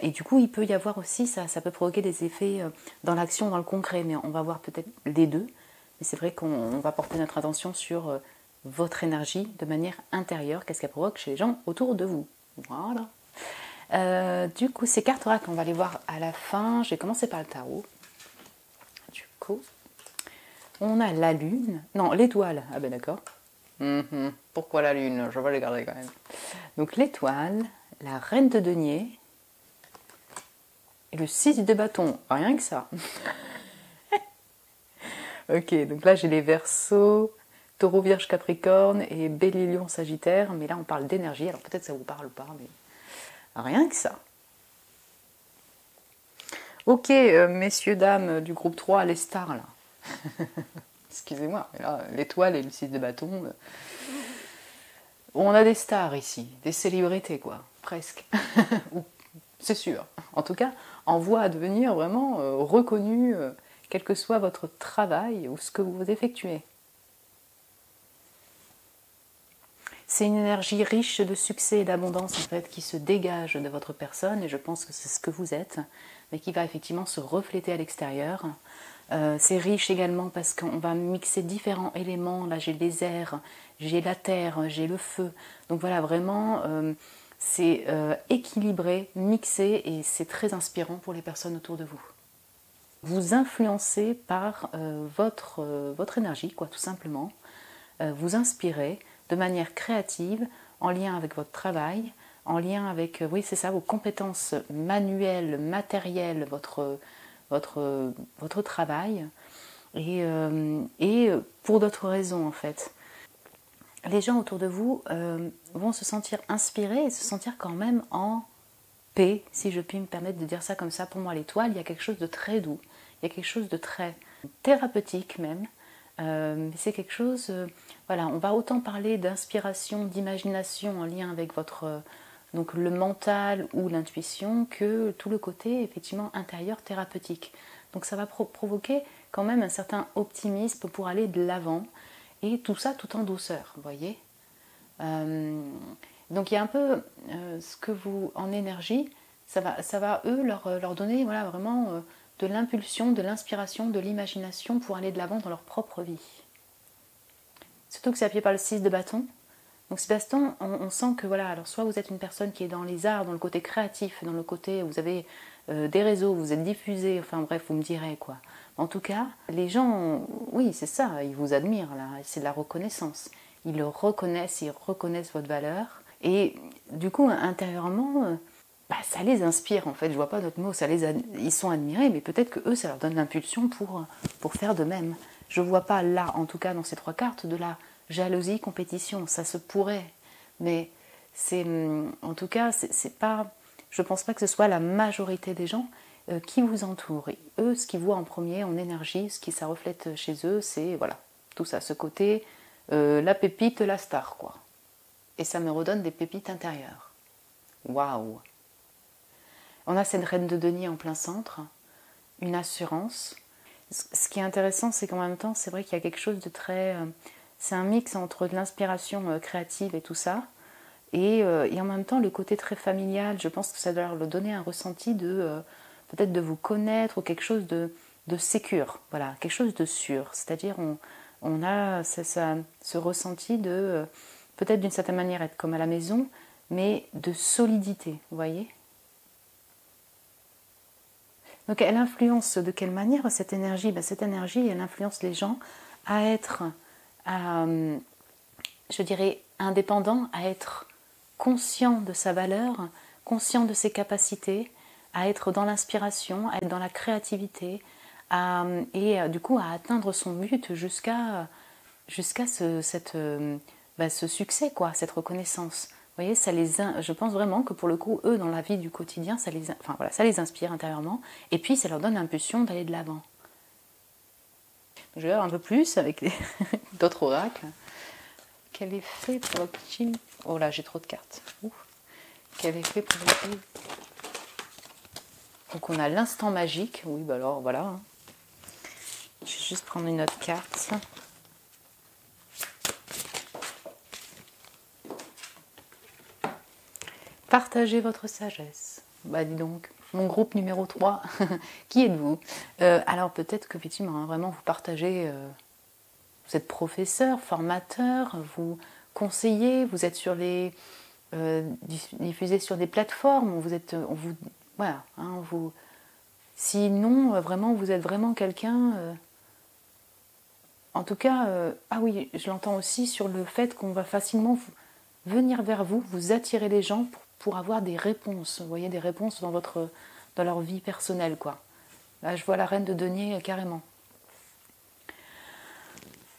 Et du coup, il peut y avoir aussi, ça peut provoquer des effets dans l'action, dans le concret, mais on va voir peut-être les deux. Mais c'est vrai qu'on va porter notre attention sur votre énergie de manière intérieure, qu'est-ce qu'elle provoque chez les gens autour de vous. Voilà. Du coup, ces cartes-là qu'on va les voir à la fin, je vais commencer par le tarot. Du coup, on a la lune, non, l'étoile, ah ben d'accord. Pourquoi la lune? Je vais les garder quand même. Donc l'étoile, la reine de denier et le 6 de bâton, rien que ça. Ok, donc là j'ai les Verseaux, Taureau, Vierge, Capricorne et Bélier, Lion, Sagittaire, mais là on parle d'énergie, alors peut-être ça vous parle pas, mais rien que ça. Ok, messieurs, dames du groupe 3, les stars là. Excusez-moi, mais là, l'étoile et le 6 de bâton. On a des stars ici, des célébrités quoi, presque. C'est sûr. En tout cas, en voie à devenir vraiment reconnu, quel que soit votre travail ou ce que vous effectuez. C'est une énergie riche de succès et d'abondance en fait qui se dégage de votre personne et je pense que c'est ce que vous êtes, mais qui va effectivement se refléter à l'extérieur. C'est riche également parce qu'on va mixer différents éléments. Là j'ai les airs, j'ai la terre, j'ai le feu. Donc voilà, vraiment c'est équilibré, mixé et c'est très inspirant pour les personnes autour de vous. Vous influencez par votre énergie, quoi, tout simplement. Vous inspirez de manière créative, en lien avec votre travail, en lien avec, oui c'est ça, vos compétences manuelles, matérielles, votre travail, et pour d'autres raisons en fait. Les gens autour de vous vont se sentir inspirés et se sentir quand même en paix, si je puis me permettre de dire ça comme ça. Pour moi, l'étoile, il y a quelque chose de très doux, il y a quelque chose de très thérapeutique même. C'est quelque chose, voilà, on va autant parler d'inspiration, d'imagination en lien avec donc le mental ou l'intuition que tout le côté effectivement intérieur thérapeutique. Donc ça va provoquer quand même un certain optimisme pour aller de l'avant et tout ça tout en douceur, vous voyez. Donc il y a un peu ce que vous, en énergie, ça va eux leur donner voilà, vraiment de l'impulsion, de l'inspiration, de l'imagination pour aller de l'avant dans leur propre vie. Surtout que c'est appuyé par le 6 de bâton. Donc ce baston, on sent que voilà, alors soit vous êtes une personne qui est dans les arts, dans le côté créatif, dans le côté où vous avez des réseaux, vous êtes diffusé, enfin bref, vous me direz quoi. En tout cas, les gens, oui c'est ça, ils vous admirent là, c'est de la reconnaissance. Ils le reconnaissent, ils reconnaissent votre valeur. Et du coup, intérieurement, ça les inspire en fait, je vois pas d'autres mots, ils sont admirés, mais peut-être que eux, ça leur donne l'impulsion pour faire de même. Je vois pas là, en tout cas dans ces trois cartes, de la jalousie, compétition, ça se pourrait, mais c'est, en tout cas, c'est pas, je pense pas que ce soit la majorité des gens qui vous entourent. Et eux, ce qu'ils voient en premier, en énergie, ce qui ça reflète chez eux, c'est voilà, tout ça, ce côté, la pépite, la star, quoi. Et ça me redonne des pépites intérieures. Waouh! On a cette reine de denier en plein centre, une assurance. Ce qui est intéressant, c'est qu'en même temps, c'est vrai qu'il y a quelque chose de très... c'est un mix entre de l'inspiration créative et tout ça, et en même temps, le côté très familial, je pense que ça doit leur donner un ressenti de... peut-être de vous connaître, ou quelque chose de sécure, voilà, quelque chose de sûr. C'est-à-dire, on a ce ressenti de... peut-être d'une certaine manière être comme à la maison, mais de solidité, vous voyez ? Donc elle influence de quelle manière cette énergie? Cette énergie, elle influence les gens à être, je dirais, indépendants, à être conscients de sa valeur, conscients de ses capacités, à être dans l'inspiration, à être dans la créativité, et du coup à atteindre son but jusqu'à ce succès, quoi, cette reconnaissance. Vous voyez, je pense vraiment que pour le coup, eux, dans la vie du quotidien, ça les inspire intérieurement, et puis ça leur donne l'impulsion d'aller de l'avant. Je vais voir un peu plus avec d'autres oracles. Quel effet provoque-t-il? Oh là, j'ai trop de cartes. Ouh. Quel effet provoque-t-il? Donc on a l'instant magique. Oui, bah alors voilà. Hein. Je vais juste prendre une autre carte. Partagez votre sagesse. Bah dis donc, mon groupe numéro 3, qui êtes-vous? Alors peut-être qu'effectivement, vraiment vous partagez, vous êtes professeur, formateur, vous conseillez, vous êtes sur les... diffusé sur des plateformes, voilà, hein, sinon vraiment vous êtes vraiment quelqu'un, en tout cas, ah oui, je l'entends aussi sur le fait qu'on va facilement venir vers vous, vous attirer les gens pour avoir des réponses, vous voyez, des réponses dans leur vie personnelle, quoi. Là, je vois la reine de denier carrément.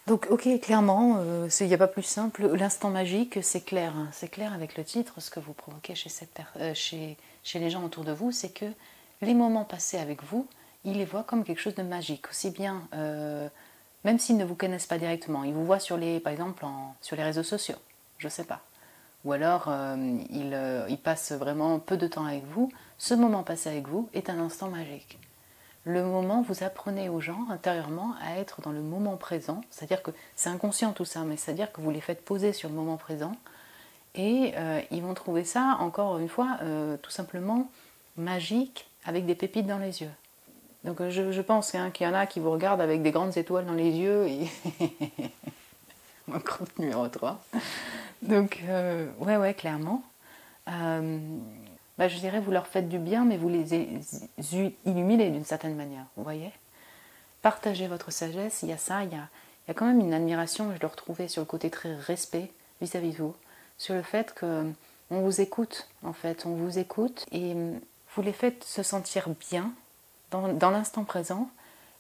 Donc, ok, clairement, il n'y a pas plus simple. L'instant magique, c'est clair. Hein, c'est clair avec le titre. Ce que vous provoquez chez les gens autour de vous, c'est que les moments passés avec vous, ils les voient comme quelque chose de magique. Aussi bien, même s'ils ne vous connaissent pas directement, ils vous voient par exemple, sur les réseaux sociaux. Je ne sais pas. Ou alors, ils passent vraiment peu de temps avec vous. Ce moment passé avec vous est un instant magique. Le moment, vous apprenez aux gens intérieurement à être dans le moment présent, c'est-à-dire que c'est inconscient tout ça, mais c'est-à-dire que vous les faites poser sur le moment présent, et ils vont trouver ça, encore une fois, tout simplement magique, avec des pépites dans les yeux. Donc je pense qu'il y en a qui vous regardent avec des grandes étoiles dans les yeux, et mon groupe numéro 3. Donc, ouais, clairement. Je dirais, vous leur faites du bien, mais vous les illuminez d'une certaine manière, vous voyez. Partagez votre sagesse, il y a ça, il y a quand même une admiration, je le retrouvais sur le côté très respect vis-à-vis de vous, sur le fait qu'on vous écoute, en fait, on vous écoute, et vous les faites se sentir bien dans l'instant présent,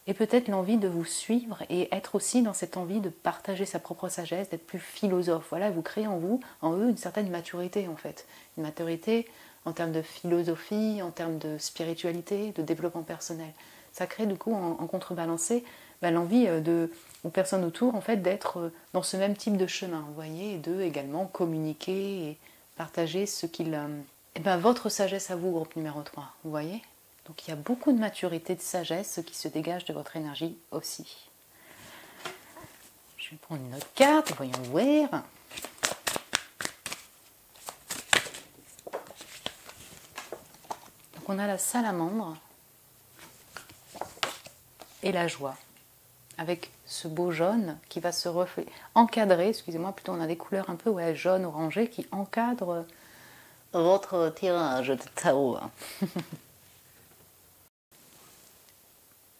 et peut-être l'envie de vous suivre et être aussi dans cette envie de partager sa propre sagesse, d'être plus philosophe. Voilà, vous créez en eux, une certaine maturité en fait. Une maturité en termes de philosophie, en termes de spiritualité, de développement personnel. Ça crée du coup en contrebalancé l'envie aux personnes autour en fait d'être dans ce même type de chemin, vous voyez, et de également communiquer et partager ce qu'il... votre sagesse à vous, groupe numéro 3, vous voyez. Donc il y a beaucoup de maturité, de sagesse qui se dégage de votre énergie aussi. Je vais prendre une autre carte, voyons voir. Donc on a la salamandre et la joie. Avec ce beau jaune qui va se encadrer, excusez-moi, plutôt on a des couleurs un peu jaune, orangé, qui encadrent votre tirage de tarot.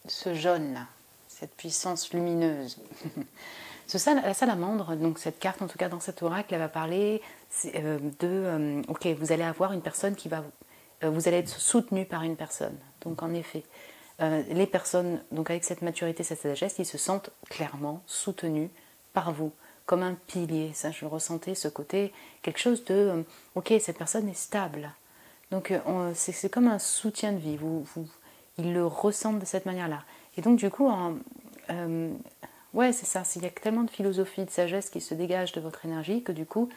Ce jaune-là, cette puissance lumineuse. La salamandre, donc cette carte, en tout cas dans cet oracle, elle va parler ok, vous allez avoir une personne qui va... vous allez être soutenu par une personne. Donc en effet, les personnes, donc avec cette maturité, cette sagesse, ils se sentent clairement soutenus par vous, comme un pilier. Ça, je le ressentais, ce côté, quelque chose de... ok, cette personne est stable. Donc c'est comme un soutien de vie. Ils le ressentent de cette manière-là. Et donc du coup, ouais, c'est ça, il y a tellement de philosophie, de sagesse qui se dégage de votre énergie que du coup,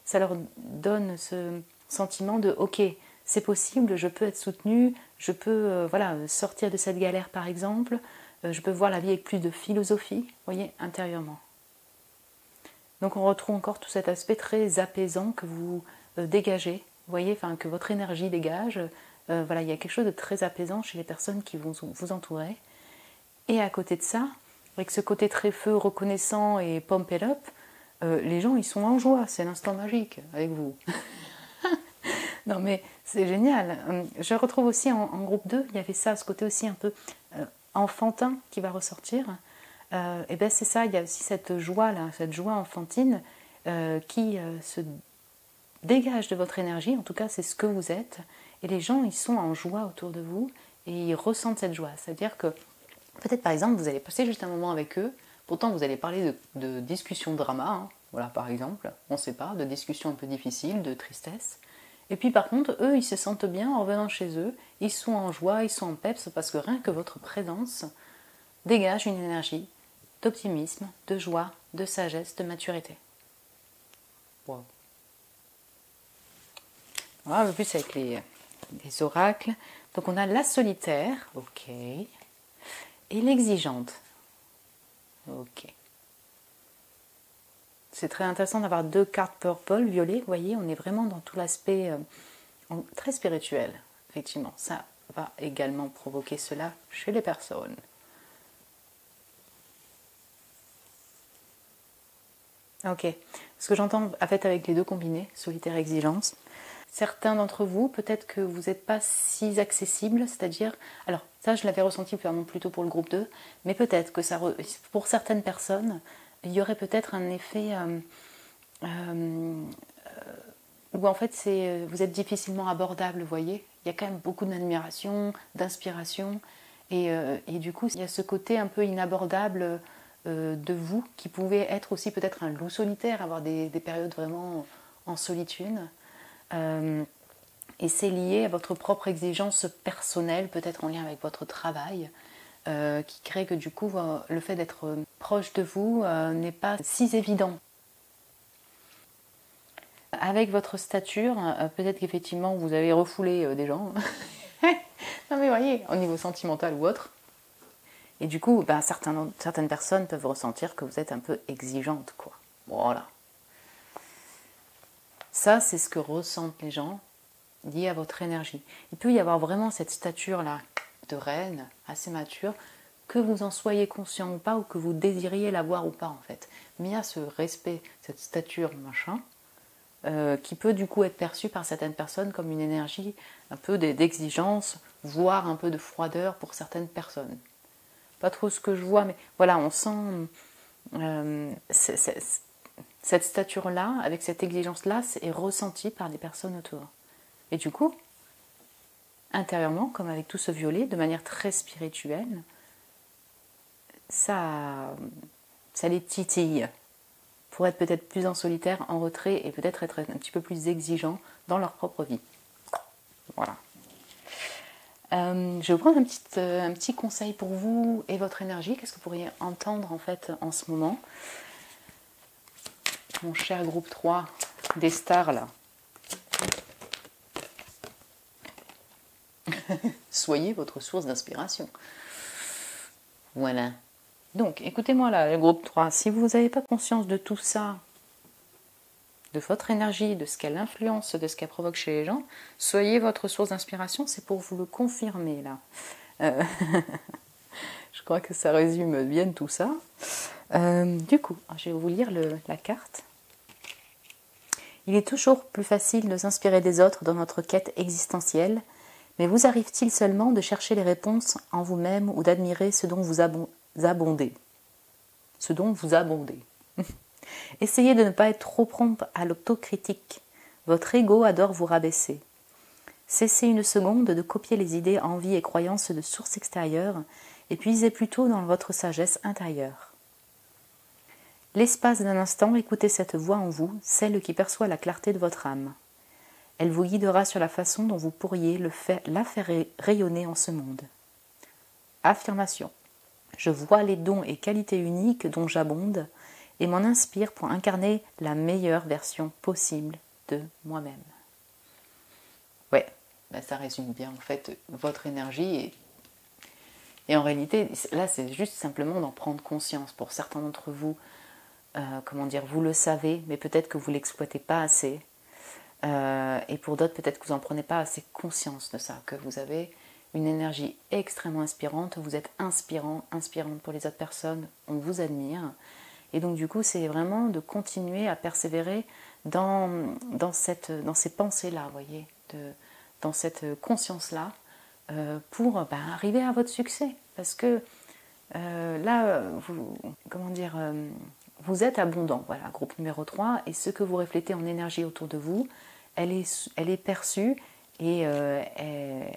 ça leur donne ce sentiment de « ok, c'est possible, je peux être soutenu, je peux sortir de cette galère par exemple, je peux voir la vie avec plus de philosophie, vous voyez, intérieurement. » Donc on retrouve encore tout cet aspect très apaisant que vous dégagez, vous voyez, que votre énergie dégage. Il y a quelque chose de très apaisant chez les personnes qui vont vous entourer. Et à côté de ça, avec ce côté très feu, reconnaissant et pump it up, les gens ils sont en joie, c'est l'instant magique avec vous. Non mais c'est génial. Je retrouve aussi en groupe 2, il y avait ça, ce côté aussi un peu enfantin qui va ressortir. Et bien c'est ça, il y a aussi cette joie là, cette joie enfantine qui se dégage de votre énergie, en tout cas c'est ce que vous êtes. Et les gens ils sont en joie autour de vous et ils ressentent cette joie. C'est-à-dire que peut-être par exemple vous allez passer juste un moment avec eux, pourtant vous allez parler de discussions drama, hein, voilà par exemple, on ne sait pas, de discussions un peu difficiles, de tristesse. Et puis par contre, eux, ils se sentent bien en revenant chez eux, ils sont en joie, ils sont en peps, parce que rien que votre présence dégage une énergie d'optimisme, de joie, de sagesse, de maturité. Wow. Voilà, un peu plus avec les oracles. Donc on a la solitaire, ok, et l'exigeante, ok. C'est très intéressant d'avoir deux cartes purple, violet, vous voyez, on est vraiment dans tout l'aspect très spirituel, effectivement. Ça va également provoquer cela chez les personnes. Ok, ce que j'entends en fait avec les deux combinés, solitaire et exigence, certains d'entre vous, peut-être que vous n'êtes pas si accessible, c'est-à-dire, alors ça je l'avais ressenti plutôt pour le groupe 2, mais peut-être que ça, pour certaines personnes, il y aurait peut-être un effet où en fait vous êtes difficilement abordable, vous voyez. Il y a quand même beaucoup d'admiration, d'inspiration, et du coup il y a ce côté un peu inabordable de vous qui pouvait être aussi peut-être un loup solitaire, avoir des périodes vraiment en solitude. Et c'est lié à votre propre exigence personnelle, peut-être en lien avec votre travail, qui crée que du coup le fait d'être proche de vous n'est pas si évident. Avec votre stature, peut-être qu'effectivement vous avez refoulé des gens. Non mais voyez, au niveau sentimental ou autre. Et du coup, certaines personnes peuvent ressentir que vous êtes un peu exigeante, quoi. Voilà. Ça, c'est ce que ressentent les gens lié à votre énergie. Il peut y avoir vraiment cette stature-là de reine, assez mature, que vous en soyez conscient ou pas, ou que vous désiriez l'avoir ou pas, en fait. Mais il y a ce respect, cette stature, machin, qui peut du coup être perçu par certaines personnes comme une énergie un peu d'exigence, voire un peu de froideur pour certaines personnes. Pas trop ce que je vois, mais voilà, on sent cette stature-là, avec cette exigence-là, est ressentie par les personnes autour. Et du coup, intérieurement, comme avec tout ce violet, de manière très spirituelle, ça les titille pour être peut-être plus en solitaire, en retrait et peut-être être un petit peu plus exigeants dans leur propre vie. Voilà. Je vais vous prendre un petit conseil pour vous et votre énergie. Qu'est-ce que vous pourriez entendre en fait en ce moment? Mon cher groupe 3 des stars là. Soyez votre source d'inspiration. Voilà. Donc, écoutez-moi là, le groupe 3, si vous n'avez pas conscience de tout ça, de votre énergie, de ce qu'elle influence, de ce qu'elle provoque chez les gens, soyez votre source d'inspiration, c'est pour vous le confirmer là. Je crois que ça résume bien tout ça. Du coup, je vais vous lire la carte. Il est toujours plus facile de s'inspirer des autres dans notre quête existentielle, mais vous arrive-t-il seulement de chercher les réponses en vous-même ou d'admirer ce dont vous abondez? Ce dont vous abondez. Essayez de ne pas être trop prompt à l'autocritique. Votre ego adore vous rabaisser. Cessez une seconde de copier les idées, envies et croyances de sources extérieures et puisez plutôt dans votre sagesse intérieure. L'espace d'un instant, écoutez cette voix en vous, celle qui perçoit la clarté de votre âme. Elle vous guidera sur la façon dont vous pourriez la faire rayonner en ce monde. Affirmation. Je vois les dons et qualités uniques dont j'abonde et m'en inspire pour incarner la meilleure version possible de moi-même. Ouais, ça résume bien en fait votre énergie et en réalité, là c'est juste simplement d'en prendre conscience. Pour certains d'entre vous, vous le savez, mais peut-être que vous ne l'exploitez pas assez. Et pour d'autres, peut-être que vous n'en prenez pas assez conscience de ça, que vous avez une énergie extrêmement inspirante, vous êtes inspirante pour les autres personnes, on vous admire. Et donc du coup, c'est vraiment de continuer à persévérer dans ces pensées-là, vous voyez, dans cette conscience-là pour arriver à votre succès. Parce que là, vous êtes abondant. Voilà, groupe numéro 3. Et ce que vous reflétez en énergie autour de vous, elle est perçue et elle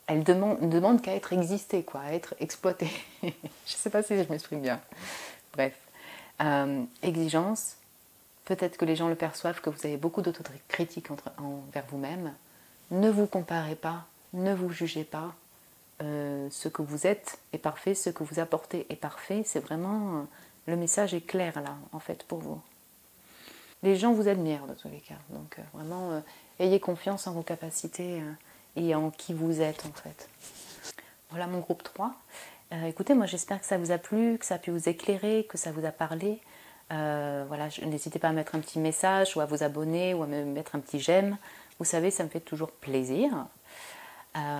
ne demande qu'à être existée, quoi, à être exploitée. Je ne sais pas si je m'exprime bien. Bref. Exigence. Peut-être que les gens le perçoivent, que vous avez beaucoup d'autocritique envers vous-même. Ne vous comparez pas, ne vous jugez pas. Ce que vous êtes est parfait, ce que vous apportez est parfait. C'est vraiment... le message est clair là, en fait, pour vous. Les gens vous admirent, dans tous les cas. Donc, vraiment, ayez confiance en vos capacités et en qui vous êtes, en fait. Voilà mon groupe 3. Écoutez, moi, j'espère que ça vous a plu, que ça a pu vous éclairer, que ça vous a parlé. Voilà, n'hésitez pas à mettre un petit message ou à vous abonner ou à me mettre un petit j'aime. Vous savez, ça me fait toujours plaisir.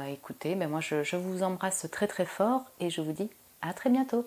Écoutez, moi je vous embrasse très très fort et je vous dis à très bientôt.